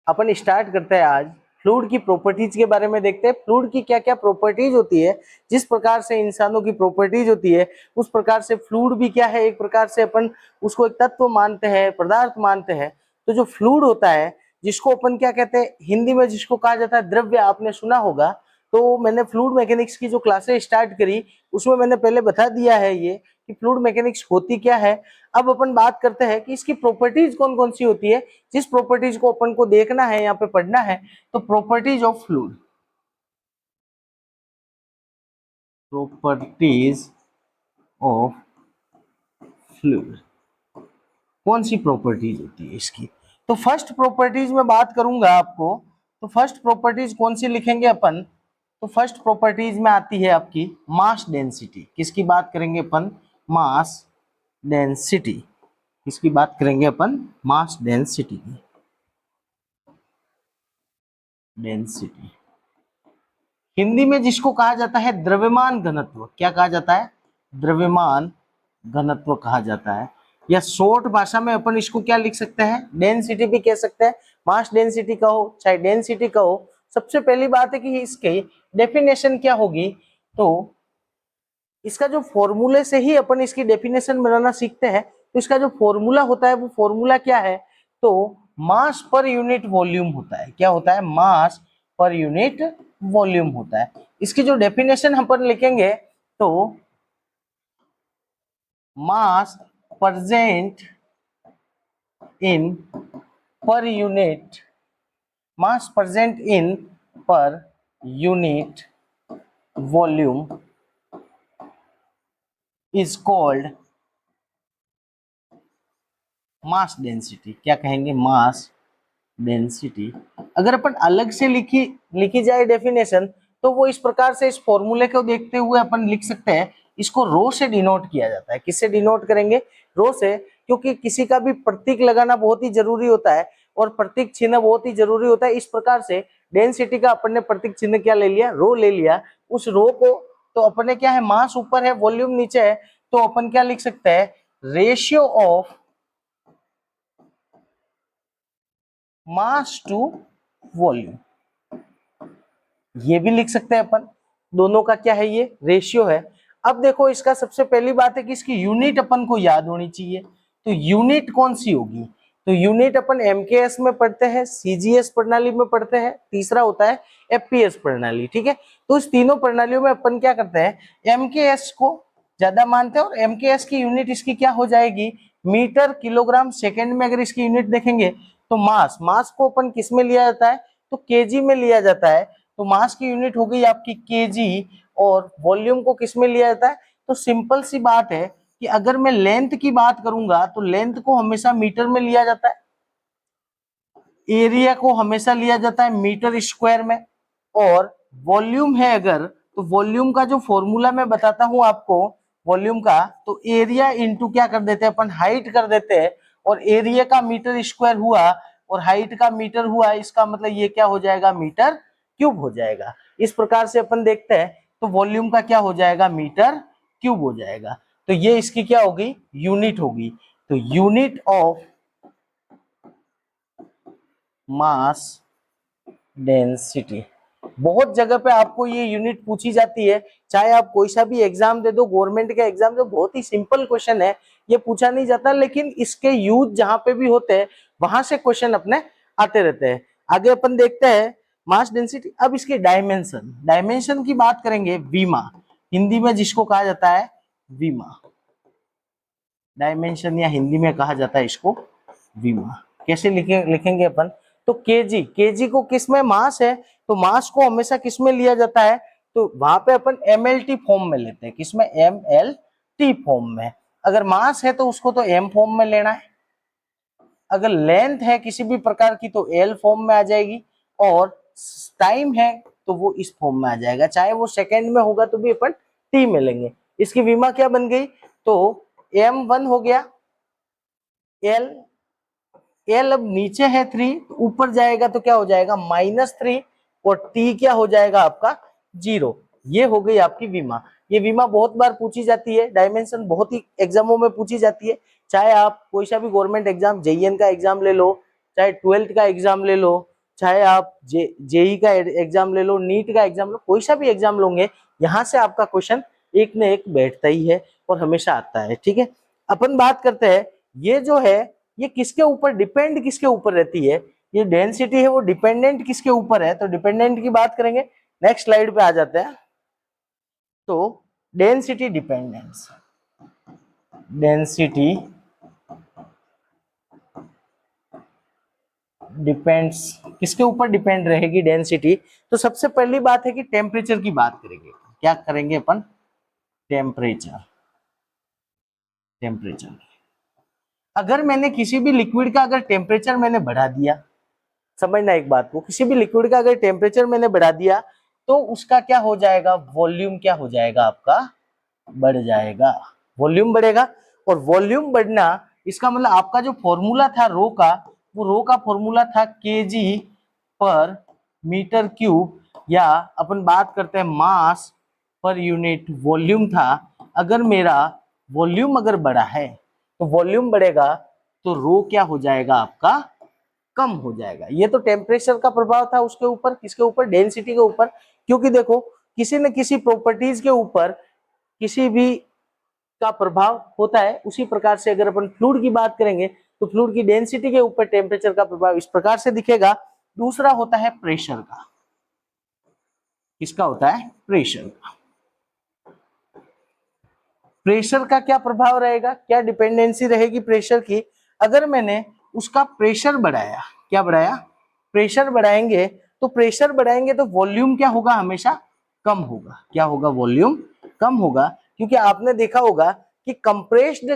अपन start करते हैं आज फ्लूइड की प्रॉपर्टीज के बारे में। देखते हैं फ्लूइड की क्या क्या प्रॉपर्टीज होती है। जिस प्रकार से इंसानों की प्रॉपर्टीज होती है उस प्रकार से फ्लूइड भी क्या है, एक प्रकार से अपन उसको एक तत्व मानते हैं, पदार्थ मानते हैं। तो जो फ्लूइड होता है जिसको अपन क्या कहते हैं हिंदी में, जिसको कहा जाता है द्रव्य, आपने सुना होगा। तो मैंने फ्लूइड मैकेनिक्स की जो क्लासेस स्टार्ट करी उसमें मैंने पहले बता दिया है ये कि फ्लूइड मैकेनिक्स होती क्या है। अब अपन बात करते हैं कि इसकी प्रॉपर्टीज कौन कौन सी होती है, जिस प्रॉपर्टीज को अपन को देखना है, यहाँ पे पढ़ना है। तो properties of fluid, properties of fluid कौन सी प्रॉपर्टीज होती है इसकी। तो फर्स्ट प्रॉपर्टीज में बात करूंगा आपको। तो फर्स्ट प्रॉपर्टीज कौन सी लिखेंगे अपन। तो फर्स्ट प्रॉपर्टीज में आती है आपकी मास डेंसिटी। किसकी बात करेंगे अपन, मास डेंसिटी। किसकी बात करेंगे अपन, मास डेंसिटी की। डेंसिटी हिंदी में जिसको कहा जाता है द्रव्यमान घनत्व। क्या कहा जाता है, द्रव्यमान घनत्व कहा जाता है। या शॉर्ट भाषा में अपन इसको क्या लिख सकते हैं, डेंसिटी भी कह सकते हैं। मास डेंसिटी कहो चाहे डेंसिटी कहो। सबसे पहली बात है कि इसकी डेफिनेशन क्या होगी। तो इसका जो फॉर्मूले से ही अपन इसकी डेफिनेशन बनाना सीखते हैं। तो इसका जो फॉर्मूला होता है वो फॉर्मूला क्या है, तो मास पर यूनिट वॉल्यूम होता है। क्या होता है, मास पर यूनिट वॉल्यूम होता है। इसकी जो डेफिनेशन अपन लिखेंगे तो मास present in per unit, mass present in per unit volume is called mass density. क्या कहेंगे, मास डेंसिटी। अगर अपन अलग से लिखी जाए डेफिनेशन तो वो इस प्रकार से, इस फॉर्मूले को देखते हुए अपन लिख सकते हैं। इसको रो से डिनोट किया जाता है। किससे डिनोट करेंगे, रो से। क्योंकि किसी का भी प्रतीक लगाना बहुत ही जरूरी होता है और प्रतीक चिन्ह बहुत ही जरूरी होता है। इस प्रकार से डेंसिटी का अपन ने प्रतीक चिन्ह क्या ले लिया, रो ले लिया। उस रो को तो अपने क्या है, मास ऊपर है वॉल्यूम नीचे है, तो अपन क्या लिख सकते हैं, ratio of mass to volume. ये भी लिख सकते हैं अपन। दोनों का क्या है, ये रेशियो है। अब देखो इसका सबसे पहली बात है कि इसकी यूनिट अपन को याद होनी चाहिए। तो यूनिट कौन सी होगी, तो यूनिट अपन एमकेएस में पढ़ते हैं, सीजीएस प्रणाली में पढ़ते हैं, तीसरा होता है एफपीएस प्रणाली। ठीक है, तो इस तीनों प्रणालियों में अपन क्या करते हैं, एमकेएस को ज्यादा मानते हैं। और एमकेएस की यूनिट इसकी क्या हो जाएगी, मीटर किलोग्राम सेकेंड में अगर इसकी यूनिट देखेंगे तो मास को अपन किस में लिया जाता है, तो केजी में लिया जाता है। तो मास की यूनिट हो गई आपकी केजी। और वॉल्यूम को किस में लिया जाता है, तो सिंपल सी बात है कि अगर मैं लेंथ की बात करूंगा तो लेंथ को हमेशा मीटर में लिया जाता है, एरिया को हमेशा लिया जाता है मीटर स्क्वायर में। और वॉल्यूम है अगर, तो वॉल्यूम का जो फॉर्मूला मैं बताता हूं आपको वॉल्यूम का, तो एरिया इंटू क्या कर देते हैं अपन, हाइट कर देते हैं। और एरिया का मीटर स्क्वायर हुआ और हाइट का मीटर हुआ, इसका मतलब ये क्या हो जाएगा, मीटर क्यूब हो जाएगा। इस प्रकार से अपन देखते हैं तो वॉल्यूम का क्या हो जाएगा, मीटर क्यूब हो जाएगा। तो ये इसकी क्या होगी, यूनिट होगी। तो यूनिट ऑफ मास डेंसिटी, बहुत जगह पे आपको ये यूनिट पूछी जाती है। चाहे आप कोई सा भी एग्जाम दे दो, गवर्नमेंट का एग्जाम दो, बहुत ही सिंपल क्वेश्चन है, ये पूछा नहीं जाता। लेकिन इसके यूज जहां पे भी होते हैं वहां से क्वेश्चन अपने आते रहते हैं। आगे अपन देखते हैं मास डेंसिटी। अब इसके डायमेंशन, डायमेंशन की बात करेंगे, वीमा, हिंदी में जिसको कहा जाता है वीमा। डायमेंशन या हिंदी में कहा जाता है इसको वीमा। कैसे लिखेंगे अपन, तो केजी, केजी को किस में, मास है, तो मास को हमेशा किस में लिया जाता है, तो वहां पे अपन एमएलटी फॉर्म में लेते हैं। किसमें, एमएलटी फॉर्म में। अगर मास है तो उसको तो एम फॉर्म में लेना है। अगर लेंथ है किसी भी प्रकार की तो एल फॉर्म में आ जाएगी। और टाइम है तो वो इस फॉर्म में आ जाएगा। चाहे वो सेकेंड में होगा तो भी अपन टी में लेंगे। इसकी विमा क्या बन गई, तो m1 हो गया, एल, एल अब नीचे है 3, ऊपर जाएगा तो क्या हो जाएगा, -3। और टी क्या हो जाएगा आपका 0। ये हो गई आपकी विमा। ये विमा बहुत बार पूछी जाती है, डायमेंशन बहुत ही एग्जामों में पूछी जाती है। चाहे आप कोई सा भी गवर्नमेंट एग्जाम, जेईएन का एग्जाम ले लो, चाहे 12th का एग्जाम ले लो, चाहे आप जेई का एग्जाम ले लो, नीट का एग्जाम लो, कोई सा भी एग्जाम लोगे, यहाँ से आपका क्वेश्चन एक न एक बैठता ही है और हमेशा आता है। ठीक है, अपन बात करते हैं ये जो है ये किसके ऊपर डिपेंड, किसके ऊपर रहती है, ये डेंसिटी है वो डिपेंडेंट किसके ऊपर है, तो डिपेंडेंट की बात करेंगे। नेक्स्ट स्लाइड पे आ जाते हैं। तो डेंसिटी डिपेंडेंस, डेंसिटी डिपेंड्स, किसके ऊपर डिपेंड रहेगी डेंसिटी, तो सबसे पहली बात है कि टेम्परेचर की बात करेंगे। क्या करेंगे अपन, टेम्परेचर। टेम्परेचर अगर मैंने किसी भी लिक्विड का अगर टेम्परेचर मैंने बढ़ा दिया, समझना एक बात को, किसी भी लिक्विड का अगर टेम्परेचर मैंने बढ़ा दिया तो उसका क्या हो जाएगा, वॉल्यूम क्या हो जाएगा आपका, बढ़ जाएगा, वॉल्यूम बढ़ेगा। और वॉल्यूम बढ़ना इसका मतलब आपका जो फॉर्मूला था रो का, वो रो का फॉर्मूला था केजी पर मीटर क्यूब, या अपन बात करते हैं मास पर यूनिट वॉल्यूम था। अगर मेरा वॉल्यूम अगर बढ़ा है तो वॉल्यूम बढ़ेगा तो रो क्या हो जाएगा आपका, कम हो जाएगा। ये तो टेम्परेचर का प्रभाव था उसके ऊपर, किसके ऊपर, डेंसिटी के ऊपर। क्योंकि देखो किसी न किसी प्रॉपर्टीज के ऊपर किसी भी का प्रभाव होता है, उसी प्रकार से अगर अपन फ्लूइड की बात करेंगे तो फ्लूइड की डेंसिटी के ऊपर टेम्परेचर का प्रभाव इस प्रकार से दिखेगा। दूसरा होता है प्रेशर का, किसका होता है, प्रेशर का। प्रेशर का क्या प्रभाव रहेगा, क्या डिपेंडेंसी रहेगी प्रेशर की, अगर मैंने उसका प्रेशर बढ़ाया, क्या बढ़ाया, प्रेशर बढ़ाएंगे, तो प्रेशर बढ़ाएंगे तो वॉल्यूम क्या होगा, हमेशा कम होगा। क्या होगा, वॉल्यूम कम होगा। क्योंकि आपने देखा होगा कि कंप्रेस्ड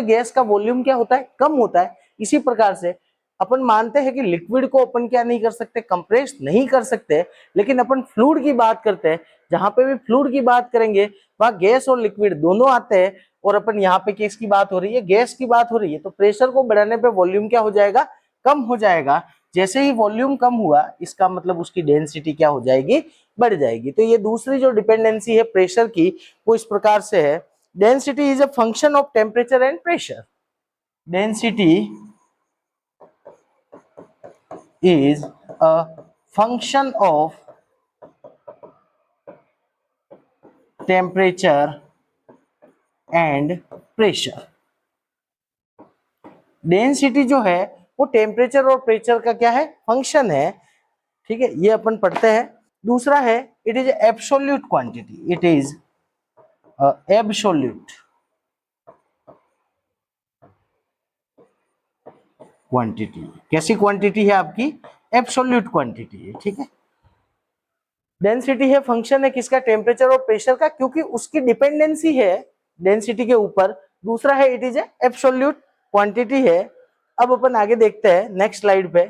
गैस का वॉल्यूम क्या होता है, कम होता है। इसी प्रकार से अपन मानते हैं कि लिक्विड को अपन क्या नहीं कर सकते, कंप्रेस नहीं कर सकते, लेकिन अपन फ्लूइड की बात करते हैं। जहां पे भी फ्लूइड की बात करेंगे वहां गैस और लिक्विड दोनों आते हैं, और अपन यहाँ पे किसकी बात हो रही है, गैस की बात हो रही है। तो प्रेशर को बढ़ाने पे वॉल्यूम क्या हो जाएगा, कम हो जाएगा। जैसे ही वॉल्यूम कम हुआ इसका मतलब उसकी डेंसिटी क्या हो जाएगी, बढ़ जाएगी। तो ये दूसरी जो डिपेंडेंसी है प्रेशर की वो इस प्रकार से है, density is a function of temperature and pressure. Density is a function of temperature and pressure। Density जो है वो टेम्परेचर और प्रेशर का क्या है, फंक्शन है। ठीक है, ये अपन पढ़ते हैं। दूसरा है it is absolute quantity, it is absolute quantity. कैसी क्वांटिटी है आपकी, एब्सोल्यूट क्वांटिटी है। ठीक है, डेंसिटी है फंक्शन है किसका, टेम्परेचर और प्रेशर का, क्योंकि उसकी डिपेंडेंसी है डेंसिटी के ऊपर। दूसरा है इट इज एब्सोल्यूट क्वांटिटी है। अब अपन आगे देखते हैं नेक्स्ट स्लाइड पे।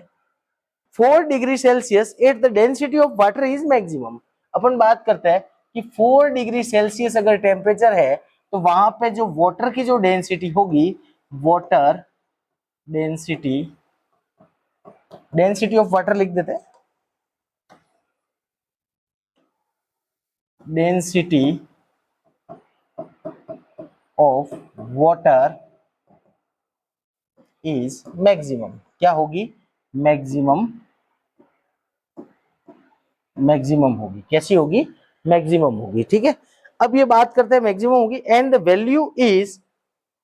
4 degree Celsius at the density of water is maximum. अपन बात करते हैं कि 4 डिग्री सेल्सियस अगर टेम्परेचर है तो वहां पे जो वाटर की जो डेंसिटी होगी, water density, density of water लिख देते हैं, density of water is maximum. क्या होगी, मैक्सिमम, मैक्सिमम होगी। कैसी होगी, मैक्सिमम होगी। ठीक है, अब ये बात करते हैं मैक्सिमम होगी एंड द वैल्यू इज,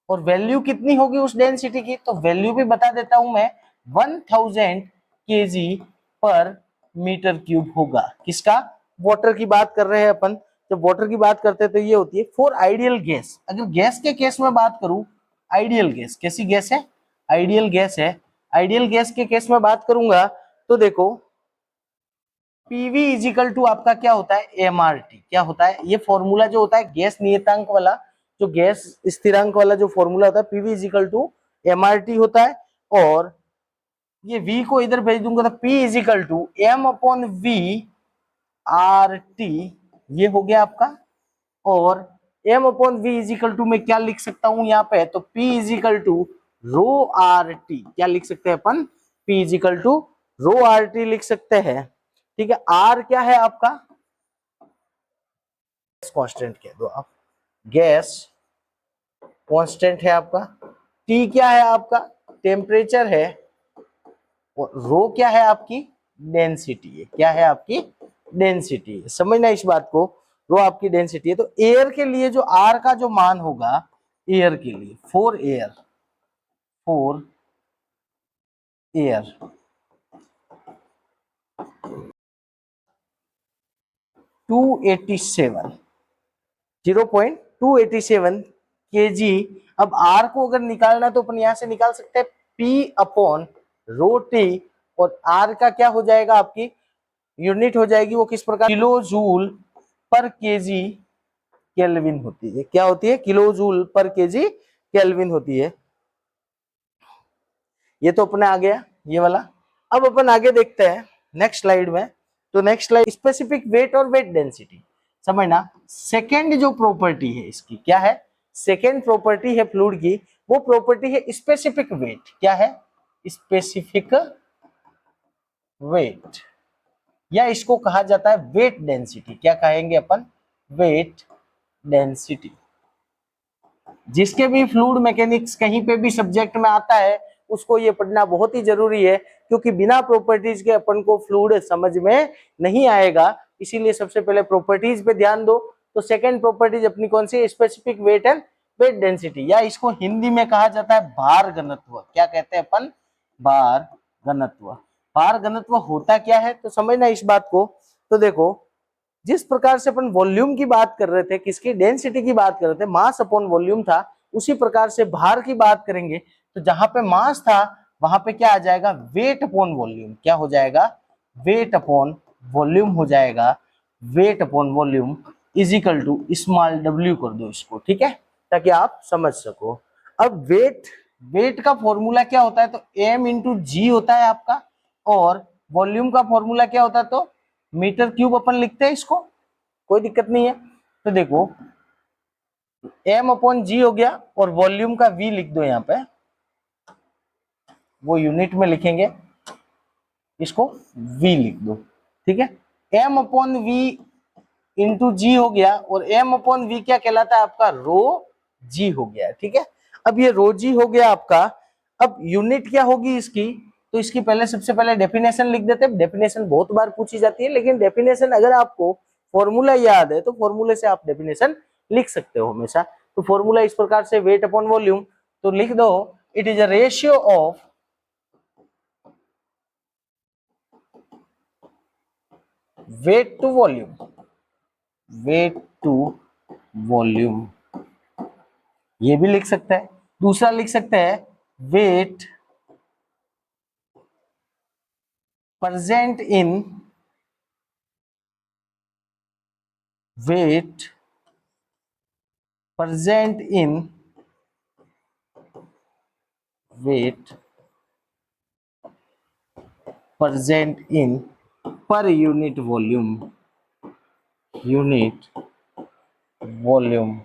और वैल्यू कितनी होगी उस डेंसिटी की, तो वैल्यू भी बता देता हूं मैं, 1000 केजी पर मीटर क्यूब होगा। किसका, वाटर की बात कर रहे हैं अपन। जब वाटर की बात करते हैं तो ये होती है फॉर आइडियल गैस। अगर गैस के केस में बात करूं, आइडियल गैस कैसी गैस है, आइडियल गैस है। आइडियल गैस के केस में बात करूंगा तो देखो पीवी इजिकल टू आपका क्या होता है, एमआरटी। क्या होता है, ये फॉर्मूला जो होता है गैस नियतांक वाला, जो गैस स्थिरांक वाला जो फॉर्मूला होता है, पीवी इजिकल टू एमआरटी होता है। और ये v को इधर भेज दूंगा तो p equal to M upon V R T, ये हो गया आपका। और m upon V equal to में क्या लिख सकता हूं यहाँ पे, तो p equal to rho R T, क्या लिख सकते हैं अपन, p equal to rho R T लिख सकते हैं। ठीक है, r क्या है आपका, कांस्टेंट कह दो आप, गैस कांस्टेंट है आपका। t क्या है आपका, टेम्परेचर है। और रो क्या है आपकी डेंसिटी है, क्या है आपकी डेंसिटी है, समझना इस बात को, रो आपकी डेंसिटी है। तो एयर के लिए जो आर का जो मान होगा, एयर के लिए फॉर एयर 287 0.287 kg। अब आर को अगर निकालना तो अपन यहां से निकाल सकते हैं पी अपॉन रो टी, और आर का क्या हो जाएगा, आपकी यूनिट हो जाएगी वो किस प्रकार, किलो जूल पर केजी केल्विन होती है। क्या होती है, किलो जूल पर केजी केल्विन होती है। ये तो अपने आ गया ये वाला। अब अपन आगे देखते हैं नेक्स्ट स्लाइड में। तो नेक्स्ट स्लाइड स्पेसिफिक वेट और वेट डेंसिटी समझना। सेकेंड जो प्रॉपर्टी है इसकी क्या है, सेकेंड प्रॉपर्टी है फ्लूइड की, वो प्रॉपर्टी है स्पेसिफिक वेट। क्या है, स्पेसिफिक वेट, या इसको कहा जाता है वेट डेंसिटी। क्या कहेंगे अपन, वेट डेंसिटी। जिसके भी फ्लूइड मैकेनिक्स कहीं पे भी सब्जेक्ट में आता है उसको ये पढ़ना बहुत ही जरूरी है, क्योंकि बिना प्रॉपर्टीज के अपन को फ्लूइड समझ में नहीं आएगा। इसीलिए सबसे पहले प्रॉपर्टीज पे ध्यान दो। तो सेकंड प्रॉपर्टीज अपनी कौन सी, specific weight and weight density, या इसको हिंदी में कहा जाता है भार घनत्व। क्या कहते हैं अपन, भार घनत्व। भार घनत्व होता क्या है तो समझना इस बात को। तो देखो, जिस प्रकार से अपन वॉल्यूम की बात कर रहे थे, किसकी, डेंसिटी की बात कर रहे थे, मास अपॉन वॉल्यूम था, उसी प्रकार से भार की बात करेंगे तो जहां पे मास था वहां पे क्या आ जाएगा, वेट अपॉन वॉल्यूम। क्या हो जाएगा, वेट अपॉन वॉल्यूम हो जाएगा। Weight upon volume is equal to small W कर दो इसको, ठीक है, ताकि आप समझ सको। अब वेट, वेट का फॉर्मूला क्या होता है, तो एम इंटू जी होता है आपका, और वॉल्यूम का फॉर्मूला क्या होता है, तो मीटर क्यूब अपन लिखते हैं इसको, कोई दिक्कत नहीं है। तो देखो एम अपॉन जी हो गया, और वॉल्यूम का वी लिख दो, यहाँ पे वो यूनिट में लिखेंगे, इसको वी लिख दो, ठीक है। एम अपॉन वी इंटू जी हो गया, और एम अपॉन वी क्या कहलाता है आपका, रो जी हो गया, ठीक है। अब ये रो जी हो गया आपका। अब यूनिट क्या होगी इसकी, तो इसकी पहले सबसे पहले डेफिनेशन लिख देते हैं। डेफिनेशन बहुत बार पूछी जाती है, लेकिन डेफिनेशन अगर आपको फॉर्मूला याद है तो फॉर्मूले से आप डेफिनेशन लिख सकते हो हमेशा। तो फॉर्मूला इस प्रकार से, वेट अपॉन वॉल्यूम, तो लिख दो it is a ratio of weight to volume, weight to volume, ये भी लिख सकते हैं। दूसरा लिख सकते हैं weight present in, weight present in, weight present in per unit volume, unit volume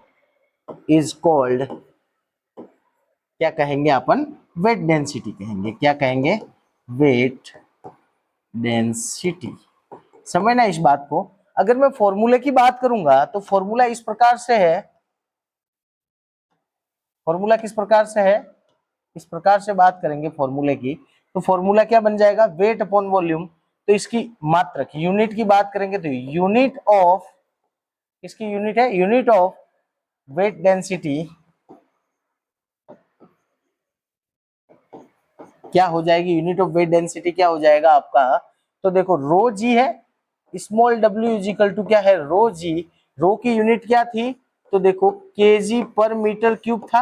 is called, क्या कहेंगे अपन, वेट डेंसिटी कहेंगे। क्या कहेंगे, वेट डेंसिटी। समझना इस बात को। अगर मैं फॉर्मूले की बात करूंगा तो फॉर्मूला इस प्रकार से है, फॉर्मूला किस प्रकार से है, इस प्रकार से बात करेंगे फॉर्मूले की, तो फॉर्मूला क्या बन जाएगा, वेट अपॉन वॉल्यूम। तो इसकी मात्रक यूनिट की बात करेंगे तो यूनिट ऑफ, इसकी यूनिट है, यूनिट ऑफ वेट डेंसिटी क्या हो जाएगी, यूनिट ऑफ वेट डेंसिटी क्या हो जाएगा आपका। तो देखो रो जी है, small W is equal to क्या है, रो जी। रो की यूनिट क्या थी, तो देखो केजी पर मीटर क्यूब था,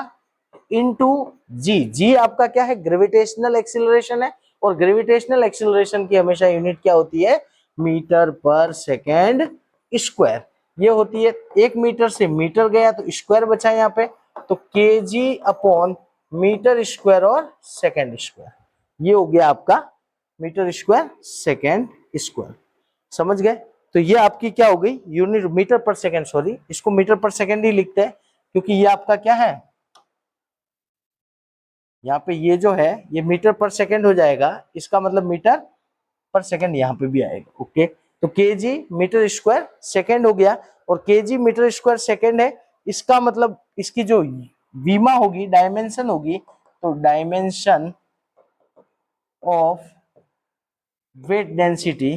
इनटू जी। जी आपका क्या है, ग्रेविटेशनल एक्सीलरेशन है, और ग्रेविटेशनल एक्सीलरेशन की हमेशा यूनिट क्या होती है, मीटर पर सेकेंड स्क्वायर। ये होती है, एक मीटर से मीटर गया तो स्क्वायर बचा यहाँ पे, तो केजी अपॉन मीटर स्क्वायर और सेकेंड स्क्वायर, ये हो गया आपका मीटर स्क्वायर सेकेंड स्क्वायर। समझ गए। तो ये आपकी क्या हो गई, unit metre per second, sorry इसको मीटर पर सेकेंड ही लिखते हैं, क्योंकि ये आपका क्या है, यहाँ पे ये जो है ये मीटर पर सेकेंड हो जाएगा, इसका मतलब मीटर पर सेकेंड यहाँ पे भी आएगा। ओके, तो केजी मीटर स्क्वायर सेकेंड हो गया, और केजी मीटर स्क्वायर सेकेंड है, इसका मतलब इसकी जो वीमा होगी, डायमेंशन होगी, तो dimension of weight density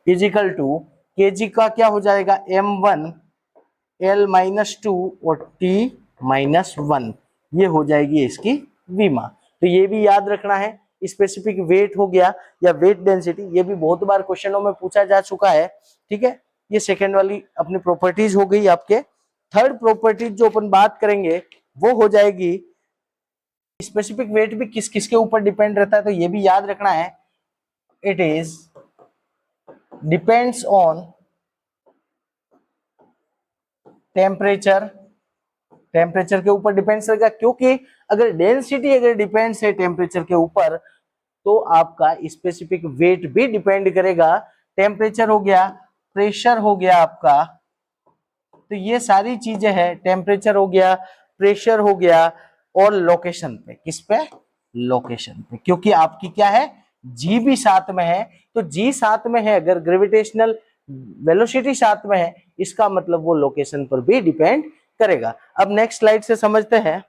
is equal to kg का क्या हो जाएगा m1 L-2 और T-1, ये हो जाएगी इसकी विमा। तो ये भी याद रखना है। स्पेसिफिक वेट हो गया या वेट डेंसिटी, ये भी बहुत बार क्वेश्चनों में पूछा जा चुका है। ठीक है, ये सेकेंड वाली अपनी प्रॉपर्टीज हो गई आपके। थर्ड प्रॉपर्टीज जो अपन बात करेंगे वो हो जाएगी, स्पेसिफिक वेट भी किस किस के ऊपर डिपेंड रहता है, तो ये भी याद रखना है। It is depends on temperature, temperature के ऊपर डिपेंड्स रहेगा, क्योंकि अगर डेंसिटी अगर डिपेंड्स है टेम्परेचर के ऊपर तो आपका स्पेसिफिक वेट भी डिपेंड करेगा। टेम्परेचर हो गया, प्रेशर हो गया आपका, तो ये सारी चीजें हैं, टेम्परेचर हो गया, प्रेशर हो गया, और लोकेशन पे, किस पे, लोकेशन पे, क्योंकि आपकी क्या है, जी भी साथ में है। तो जी साथ में है, अगर ग्रेविटेशनल वेलोसिटी साथ में है, इसका मतलब वो लोकेशन पर भी डिपेंड करेगा। अब नेक्स्ट स्लाइड से समझते हैं।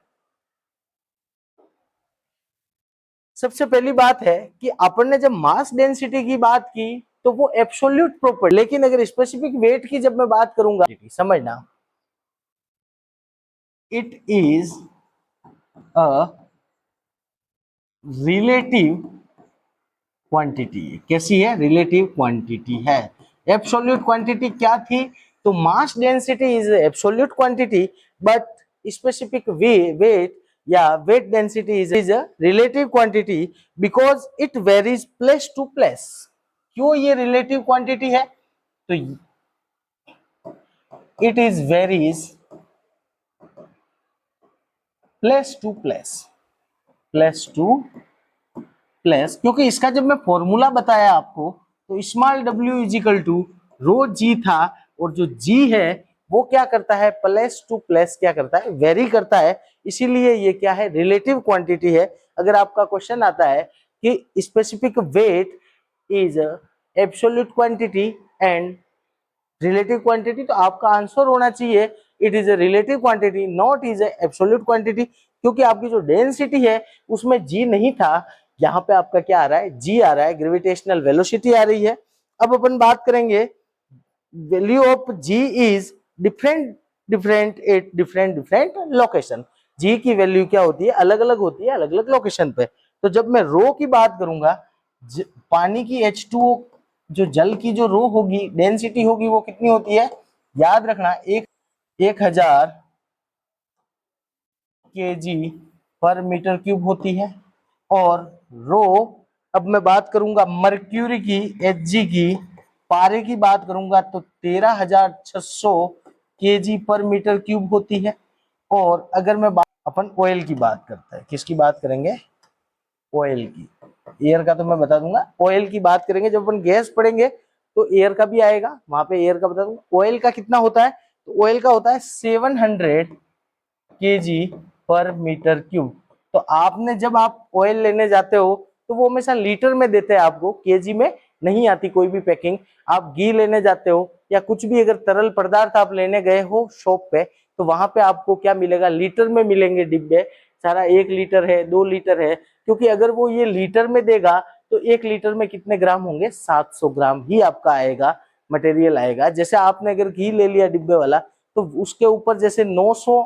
सबसे पहली बात है कि अपन ने जब मास डेंसिटी की बात की तो वो एब्सोल्यूट प्रॉपर्टी, लेकिन अगर स्पेसिफिक वेट की जब मैं बात करूंगा, समझना, it is a relative quantity. कैसी है, रिलेटिव क्वांटिटी है। एब्सोल्यूट क्वांटिटी क्या थी, तो mass density is absolute quantity, but specific weight या weight density is a relative quantity because it varies place to place. क्यों ये रिलेटिव क्वांटिटी है, तो it is varies place to place, place to place, क्योंकि इसका जब मैं formula बताया आपको तो small w is equal to rho जी था, और जो g है वो क्या करता है, प्लेस टू प्लेस क्या करता है, वेरी करता है, इसीलिए ये क्या है, रिलेटिव क्वांटिटी है। अगर आपका क्वेश्चन आता है कि specific weight is absolute quantity and relative quantity, तो आपका आंसर होना चाहिए it is a relative quantity not is a absolute quantity, क्योंकि आपकी जो डेंसिटी है उसमें जी नहीं था, यहाँ पे आपका क्या आ रहा है, जी आ रहा है, ग्रेविटेशनल वेलोसिटी आ रही है। अब अपन बात करेंगे value of G is different different at different different location. G की वैल्यू क्या होती है, अलग अलग होती है अलग अलग लोकेशन पे। तो जब मैं रो की बात करूंगा, पानी की H2O, जो जल की जो रो होगी, डेंसिटी होगी, वो कितनी होती है, याद रखना, 1000 kg पर मीटर क्यूब होती है। और रो, अब मैं बात करूंगा मर्क्यूरी की, Hg की, पारे की बात करूंगा तो 13,600 kg पर मीटर क्यूब होती है। और अगर मैं अपन ऑयल की बात करते हैं, किसकी बात करेंगे, ऑयल की, एयर का तो मैं बता दूंगा, ऑयल की बात करेंगे, जब अपन गैस पढ़ेंगे तो एयर का भी आएगा, वहां पे एयर का बता दूंगा। ऑयल का कितना होता है, तो ऑयल का होता है 700 kg पर मीटर क्यूब। तो आपने जब आप ऑयल लेने जाते हो तो वो हमेशा लीटर में देते हैं आपको, केजी में नहीं आती कोई भी पैकिंग। आप घी लेने जाते हो या कुछ भी अगर तरल पदार्थ आप लेने गए हो शॉप पे, तो वहां पे आपको क्या मिलेगा, लीटर में मिलेंगे डिब्बे, सारा 1 लीटर है 2 लीटर है, क्योंकि अगर वो ये लीटर में देगा तो 1 लीटर में कितने ग्राम होंगे, 700 ग्राम ही आपका आएगा, मटेरियल आएगा। जैसे आपने अगर घी ले लिया डिब्बे वाला, तो उसके ऊपर जैसे 900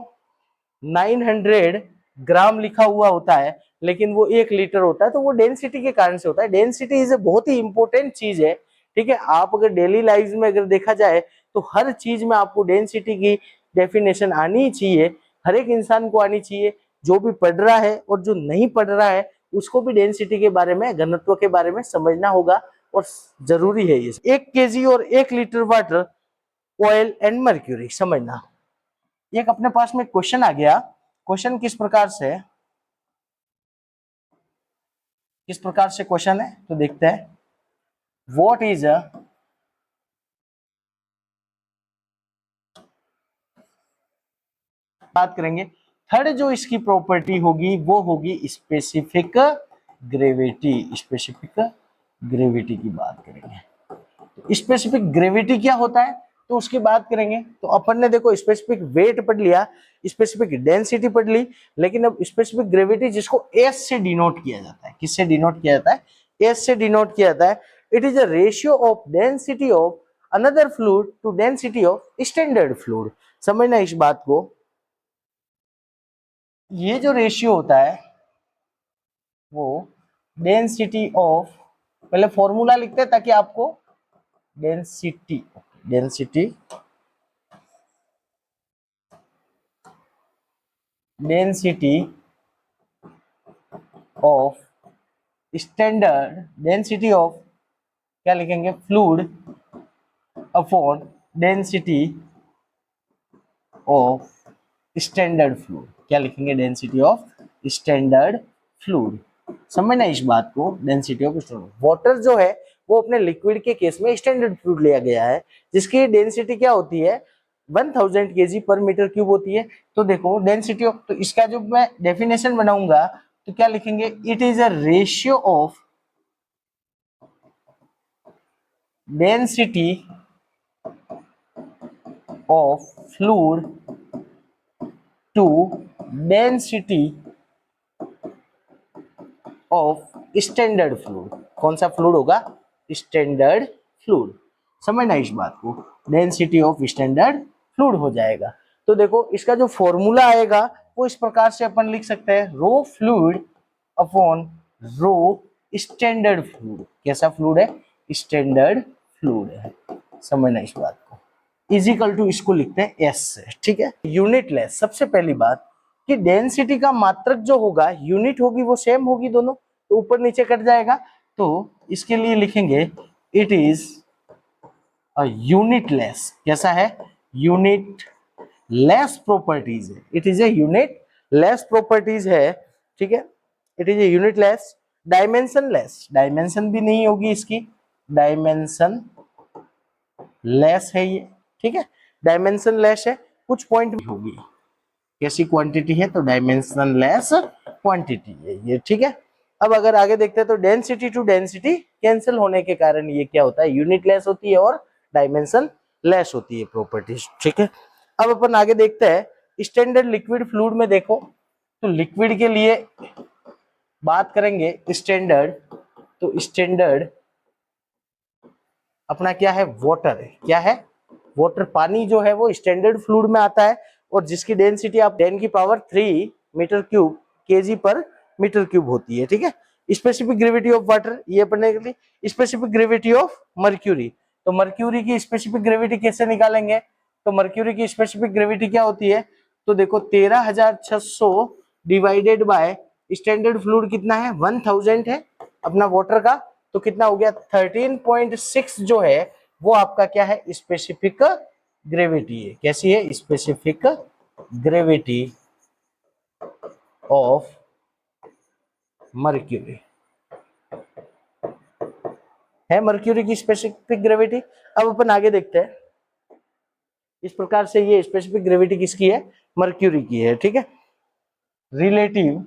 ग्राम लिखा हुआ होता है, लेकिन वो 1 लीटर होता है, तो वो डेंसिटी के कारण से होता है। डेंसिटी इज ए बहुत ही इंपॉर्टेंट चीज है। ठीक है, आप अगर डेली लाइफ में अगर देखा जाए तो हर चीज में आपको डेंसिटी की डेफिनेशन आनी ही चाहिए, हर एक इंसान को आनी चाहिए, जो भी पढ़ रहा है और जो नहीं पढ़ रहा है उसको भी डेंसिटी के बारे में, घनत्व के बारे में समझना होगा, और जरूरी है ये। 1 kg और 1 litre water, oil and mercury, समझना। एक अपने पास में क्वेश्चन आ गया, क्वेश्चन किस प्रकार से क्वेश्चन है, तो देखते हैं। व्हाट इज अ बात करेंगे, थर्ड जो इसकी प्रॉपर्टी होगी वो होगी स्पेसिफिक ग्रेविटी। स्पेसिफिक ग्रेविटी की बात करेंगे, स्पेसिफिक ग्रेविटी क्या होता है, तो उसकी बात करेंगे तो अपन ने देखो स्पेसिफिक वेट पढ़ लिया, स्पेसिफिक डेंसिटी पढ़ ली, लेकिन अब स्पेसिफिक ग्रेविटी जिसको एस से डिनोट किया जाता है, किससे डिनोट किया जाता है, एस से डिनोट किया जाता है। It is a ratio of density of another fluid to density of standard fluid. समझना इस बात को, ये जो रेशियो होता है वो डेंसिटी ऑफ, पहले फॉर्मूला लिखते हैं ताकि आपको density density density of standard, density of क्या लिखेंगे, fluid upon density of standard fluid, क्या लिखेंगे, डेंसिटी ऑफ स्टैंडर्ड फ्लूइड। समझना इस बात को, डेंसिटी ऑफ स्टैंडर्ड। वाटर जो है वो अपने लिक्विड के केस में स्टैंडर्ड फ्लूइड लिया गया है, जिसकी डेंसिटी क्या होती है, 1000 kg पर मीटर क्यूब होती है। तो देखो डेंसिटी ऑफ, तो इसका जो मैं डेफिनेशन बनाऊंगा तो क्या लिखेंगे, it is a ratio of density of fluid to density of standard fluid. कौन सा फ्लूइड होगा, स्टैंडर्ड फ्लूइड। समझना इस बात को, डेंसिटी ऑफ स्टैंडर्ड फ्लूइड हो जाएगा। तो देखो इसका जो फॉर्मूला आएगा वो इस प्रकार से अपन लिख सकते हैं, rho fluid upon rho standard fluid. कैसा फ्लूइड है, स्टैंडर्ड फ्लूइड है। समझना इस बात को, इजिकल टू इसको लिखते हैं एस से, ठीक है। यूनिट लेस, सबसे पहली बात कि डेंसिटी का मात्रक जो होगा, यूनिट होगी वो सेम होगी दोनों, तो ऊपर नीचे कट जाएगा। तो इसके लिए लिखेंगे it is a unit less. कैसा है, यूनिट लेस प्रॉपर्टीज है, it is a unit less properties है, ठीक है। It is a unit less, dimension less, dimension भी नहीं होगी इसकी, डायमेंशन लेस है ये, ठीक है। डायमेंशन लेस है, कुछ पॉइंट भी होगी, कैसी क्वांटिटी है, तो डायमेंशन लेस क्वांटिटी है ये, ठीक है। अब अगर आगे देखते हैं तो डेंसिटी टू डेंसिटी कैंसिल होने के कारण ये क्या होता है, यूनिट लेस होती है और डायमेंशन लेस होती है प्रॉपर्टीज, ठीक है। अब अपन आगे देखते हैं स्टैंडर्ड लिक्विड फ्लूइड में। देखो तो लिक्विड के लिए बात करेंगे स्टैंडर्ड, तो स्टैंडर्ड अपना क्या है, वाटर है, क्या है, वाटर, पानी जो है वो स्टैंडर्ड फ्लूइड में आता है, और जिसकी डेंसिटी आप 10⁻³ मीटर क्यूब केजी पर मीटर क्यूब होती है, ठीक है। स्पेसिफिक ग्रेविटी ऑफ वाटर, ये पढ़ने के लिए स्पेसिफिक ग्रेविटी ऑफ मर्क्यूरी। तो मर्क्यूरी की स्पेसिफिक ग्रेविटी कैसे निकालेंगे, तो मर्क्यूरी की स्पेसिफिक ग्रेविटी क्या होती है, तो देखो 13,600 डिवाइडेड बाय स्टैंडर्ड फ्लूइड कितना है, 1000 है अपना वाटर का, तो कितना हो गया 13.6 जो है वो आपका क्या है, स्पेसिफिक ग्रेविटी है। कैसी है, स्पेसिफिक ग्रेविटी ऑफ मर्क्यूरी है, मर्क्यूरी की स्पेसिफिक ग्रेविटी। अब अपन आगे देखते हैं, इस प्रकार से ये स्पेसिफिक ग्रेविटी किसकी है, मर्क्यूरी की है, ठीक है। रिलेटिव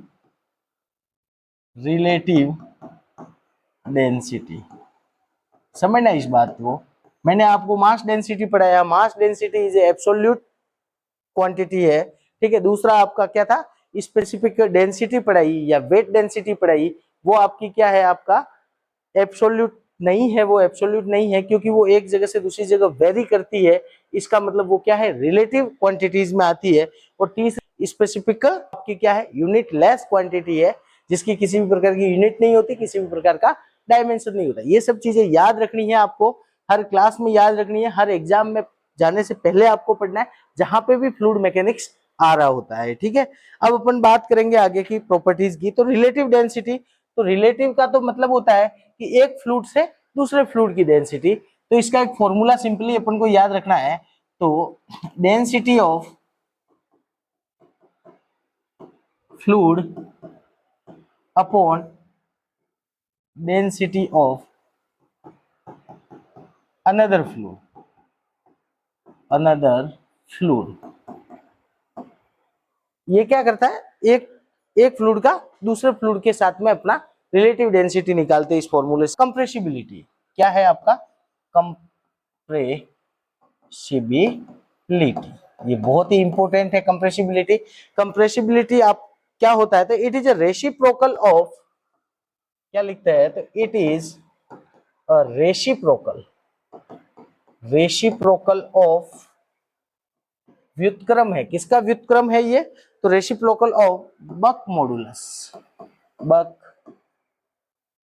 रिलेटिव डेंसिटी, समझना इस बात को, मैंने आपको मास डेंसिटी पढ़ाया, मास डेंसिटी इज एब्सोल्यूट क्वांटिटी है, ठीक है। दूसरा आपका क्या था, स्पेसिफिक डेंसिटी पढ़ाई या वेट डेंसिटी पढ़ाई, वो आपकी क्या है, आपका एब्सोल्यूट नहीं है, वो एब्सोल्यूट नहीं है क्योंकि वो एक जगह से दूसरी जगह वेरी करती है, इसका मतलब वो क्या है, रिलेटिव क्वांटिटीज में आती है। और तीसरी स्पेसिफिक आपकी क्या है, यूनिट लेस क्वांटिटी है, जिसकी किसी भी प्रकार की यूनिट नहीं होती, किसी भी प्रकार का डायमेंशन नहीं होता। ये सब चीजें याद रखनी है आपको, हर क्लास में याद रखनी है, हर एग्जाम में जाने से पहले आपको पढ़ना है, जहां पे भी फ्लूइड मैकेनिक्स आ रहा होता है, ठीक है। अब अपन बात करेंगे आगे की प्रॉपर्टीज की। तो रिलेटिव डेंसिटी, तो रिलेटिव का तो मतलब होता है कि एक फ्लूइड से दूसरे फ्लूइड की डेंसिटी। तो इसका एक फॉर्मूला सिंपली अपन को याद रखना है, तो density of fluid upon density of another fluid, ये क्या करता है, एक एक फ्लूइड का दूसरे फ्लूइड के साथ में अपना रिलेटिव डेंसिटी निकालते हैं इस फॉर्मूले से। कंप्रेसिबिलिटी क्या है आपका, कंप्रेसिबिलिटी ये बहुत ही इंपॉर्टेंट है कंप्रेसिबिलिटी। कंप्रेसिबिलिटी आप क्या होता है, तो it is a reciprocal of, क्या लिखते हैं, तो it is a reciprocal of, व्युत्क्रम है, किसका व्युत्क्रम है ये, तो reciprocal of bulk modulus. Bulk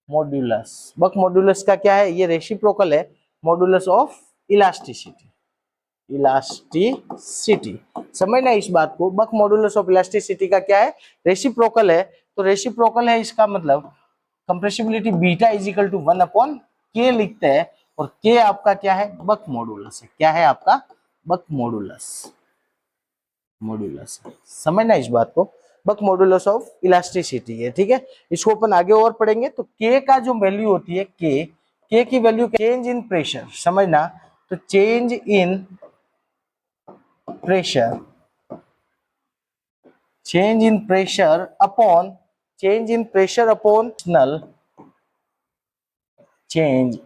bulk modulus का क्या है, ये रेसिप्रोकल है मॉडुलस ऑफ इलास्टिसिटी। समझना इस बात को, बक मॉडुलस ऑफ इलास्टिसिटी का क्या है, रेसिप्रोकल है। तो रेसिप्रोकल है, इसका मतलब compressibility beta is equal to 1 upon K लिखते हैं, और के आपका क्या है, बक मॉडुलस है। क्या है आपका, बक मॉडुलस है। समझना इस बात को, बक मॉडुलस ऑफ इलास्टिसिटी है, ठीक है। इसको अपन आगे और पढ़ेंगे। तो के का जो वैल्यू होती है, के की वैल्यू चेंज इन प्रेशर, समझना, तो चेंज इन प्रेशर अपॉन नल चेंज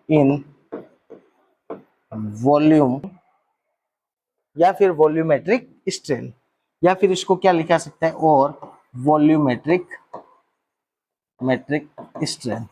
इन वॉल्यूम, या फिर वॉल्यूमेट्रिक स्ट्रेन, या फिर इसको क्या लिखा सकता है, और वॉल्यूमेट्रिक स्ट्रेन।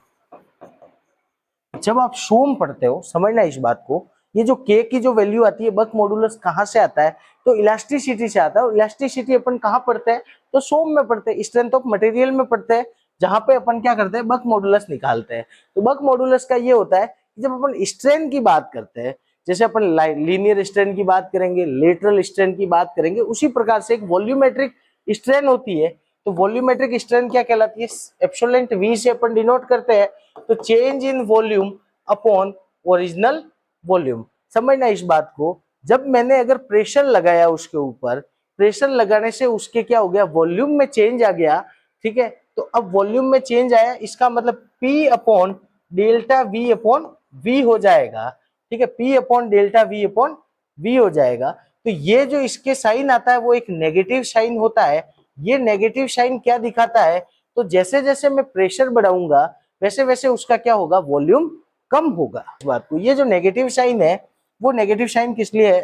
जब आप सोम पढ़ते हो, समझना इस बात को, ये जो के की जो वैल्यू आती है, बक मॉडुलस कहाँ से आता है, तो इलास्टिसिटी से आता है। और इलास्टिसिटी अपन कहाँ पढ़ते हैं, तो सोम में पढ़ते हैं, स्ट्रेंथ ऑफ मटेरियल में पढ़ते हैं, जहां पे अपन क्या करते हैं, बक मॉडुलस निकालते हैं। तो बक मॉडुलस का ये होता है कि जब अपन स्ट्रेन की बात करते हैं, जैसे अपन लीनियर स्ट्रेन की बात करेंगे, लेटरल स्ट्रेन की बात करेंगे, उसी प्रकार से एक वॉल्यूमेट्रिक स्ट्रेन होती है। तो वॉल्यूमेट्रिक स्ट्रेन क्या कहलाती है, एप्सिलॉन वी से अपन डिनोट करते हैं। तो change in volume upon original volume. समझना इस बात को, जब मैंने अगर प्रेशर लगाया उसके ऊपर, प्रेशर लगाने से उसके क्या हो गया, वॉल्यूम में चेंज आ गया, ठीक है। तो अब वॉल्यूम में चेंज आया, इसका मतलब P upon delta V upon V हो जाएगा, ठीक है। P upon delta V upon V हो जाएगा। तो ये जो इसके साइन आता है वो एक नेगेटिव साइन होता है। ये नेगेटिव साइन क्या दिखाता है, तो जैसे जैसे मैं प्रेशर बढ़ाऊंगा वैसे वैसे उसका क्या होगा, वॉल्यूम कम होगा। इस बात को, ये जो नेगेटिव साइन है, वो नेगेटिव साइन किस लिए है,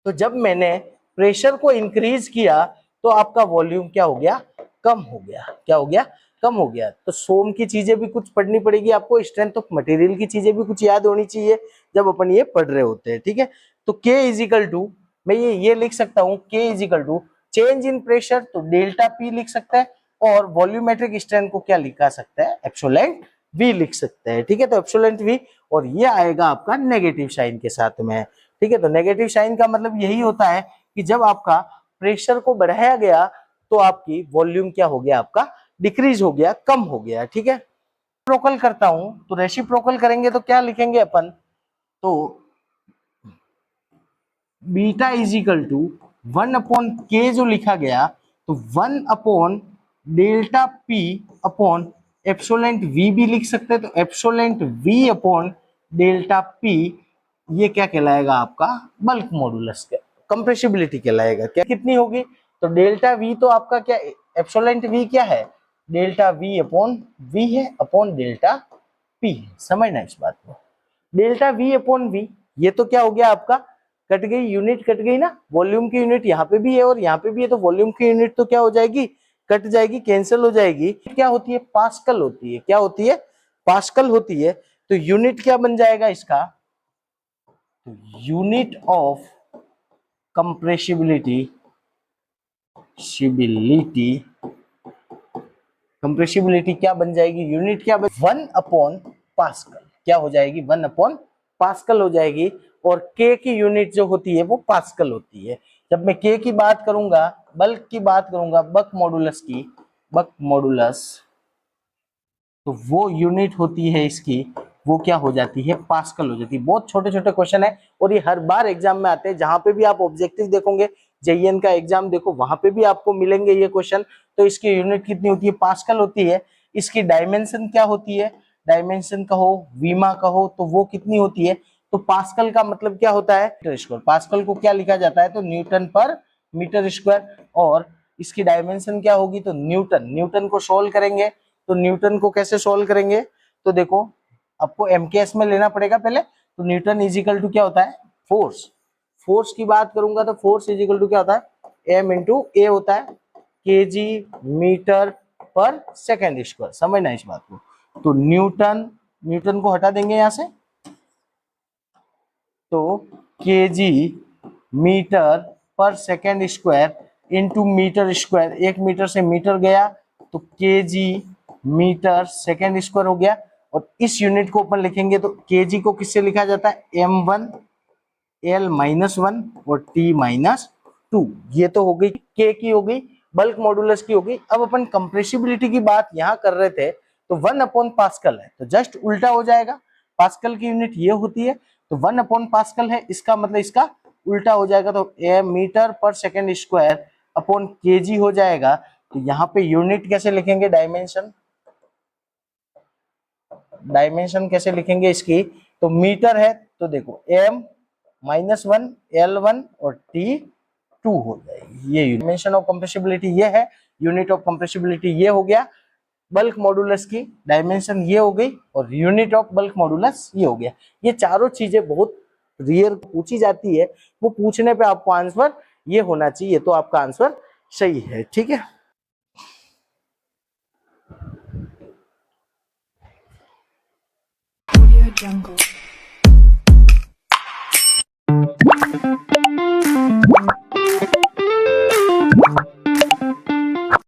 तो जब मैंने प्रेशर को इंक्रीज किया तो आपका वॉल्यूम क्या हो गया, कम हो गया। क्या हो गया, कम हो गया। तो सोम की चीजें भी कुछ पढ़नी पड़ेगी आपको, स्ट्रेंथ ऑफ मटेरियल की चीजें भी कुछ याद होनी चाहिए जब अपन ये पढ़ रहे होते हैं, ठीक है। तो K इज इक्वल टू, मैं ये लिख सकता हूँ, K is equal to change in pressure, तो डेल्टा P लिख सकता है, और वॉल्यूमेट्रिक स्ट्रेंथ को क्या लिखा सकता है, एप्सिलॉन V लिख सकते हैं, ठीक है। तो एप्सिलॉन V, और ये आएगा आपका नेगेटिव साइन के साथ में, ठीक है। तो नेगेटिव साइन का मतलब यही होता है कि जब आपका प्रेशर को बढ़ाया गया तो आपकी वॉल्यूम क्या हो गया, आपका डिक्रीज हो गया, कम हो गया, ठीक है। रेसिप्रोकल करता हूं, तो रेसिप्रोकल करेंगे तो क्या लिखेंगे अपन, तो beta is equal to 1 upon K जो लिखा गया, तो 1 upon delta P upon epsilon V भी लिख सकते हैं। तो epsilon V upon delta P, ये क्या कहलाएगा आपका, बल्क मॉडुलस का कंप्रेसिबिलिटी कहलाएगा। क्या कितनी होगी, तो डेल्टा V तो आपका क्या, एप्सिलॉन V क्या है, डेल्टा V अपॉन V है, अपॉन डेल्टा P है। समझना इस बात को, डेल्टा V अपॉन V, ये तो क्या हो गया आपका, कट गई, यूनिट कट गई ना, वॉल्यूम की यूनिट यहाँ पे भी है और यहाँ पे भी है, तो वॉल्यूम की यूनिट तो क्या हो जाएगी, कट जाएगी, कैंसिल हो जाएगी। क्या होती है, पास्कल होती है। क्या होती है, पास्कल होती है। तो यूनिट क्या बन जाएगा इसका, यूनिट ऑफ कंप्रेसिबिलिटी, कंप्रेसिबिलिटी क्या बन जाएगी, यूनिट क्या बन, 1 अपॉन पास्कल। क्या हो जाएगी, 1 अपॉन पास्कल हो जाएगी। और के की यूनिट जो होती है वो पास्कल होती है। जब मैं के की बात करूंगा, बल्क की बात करूंगा, बक मॉडुलस की, बक मॉडुलस, तो वो यूनिट होती है इसकी, वो क्या हो जाती है, पास्कल हो जाती है। बहुत छोटे छोटे क्वेश्चन है और ये हर बार एग्जाम में आते हैं। जहां पे भी आप ऑब्जेक्टिव देखोगे, जेईएन का एग्जाम देखो, वहां पे भी आपको मिलेंगे ये क्वेश्चन। तो इसकी यूनिट कितनी होती है, पास्कल होती है। इसकी डायमेंशन क्या होती है, डायमेंशन कहो, वीमा कहो, तो वो कितनी होती है, तो पास्कल का मतलब क्या होता है, मीटर स्क्वायर। पास्कल को क्या लिखा जाता है, तो न्यूटन पर मीटर स्क्वायर। और इसकी डायमेंशन क्या होगी, तो न्यूटन। न्यूटन को सोल्व करेंगे, तो न्यूटन को कैसे सोल्व करेंगे, तो देखो आपको MKS में लेना पड़ेगा पहले। तो न्यूटन इज इक्वल टू क्या होता है, फोर्स। फोर्स की बात करूंगा तो फोर्स इज इक्वल टू क्या होता है, M इंटू ए होता है, kg metre per second square. समझना इस बात को। तो न्यूटन, न्यूटन को हटा देंगे यहां से, तो kg metre per second square into metre square, 1 metre से मीटर गया तो kg मीटर सेकेंड स्क्वायर हो गया। और इस यूनिट को अपन लिखेंगे तो kg को किससे लिखा जाता है, m1 l माइनस 1 और t माइनस 2। ये तो हो गई k की, हो गई बल्क मॉडुलस की, हो गई। अब अपन कंप्रेसिबिलिटी की बात यहां कर रहे थे, तो 1/पास्कल है, तो जस्ट उल्टा हो जाएगा। पास्कल की यूनिट ये होती है, तो 1/पास्कल है, इसका मतलब इसका उल्टा हो जाएगा, तो metre per second square upon kg हो जाएगा। तो यहाँ पे यूनिट कैसे लिखेंगे, डायमेंशन, डायमेंशन कैसे लिखेंगे इसकी, तो मीटर है तो देखो m -1 L1 और T2 हो जाएगी। ये डायमेंशन ऑफ कंप्रेसिबिलिटी ये है, यूनिट ऑफ कंप्रेसिबिलिटी ये हो गया, बल्क मॉडुलस की डायमेंशन ये हो गई और यूनिट ऑफ बल्क मॉडुलस ये हो गया। ये चारों चीजें बहुत रियर पूछी जाती है, वो पूछने पे आपको आंसर ये होना चाहिए, तो आपका आंसर सही है। ठीक है, Audio Jungle.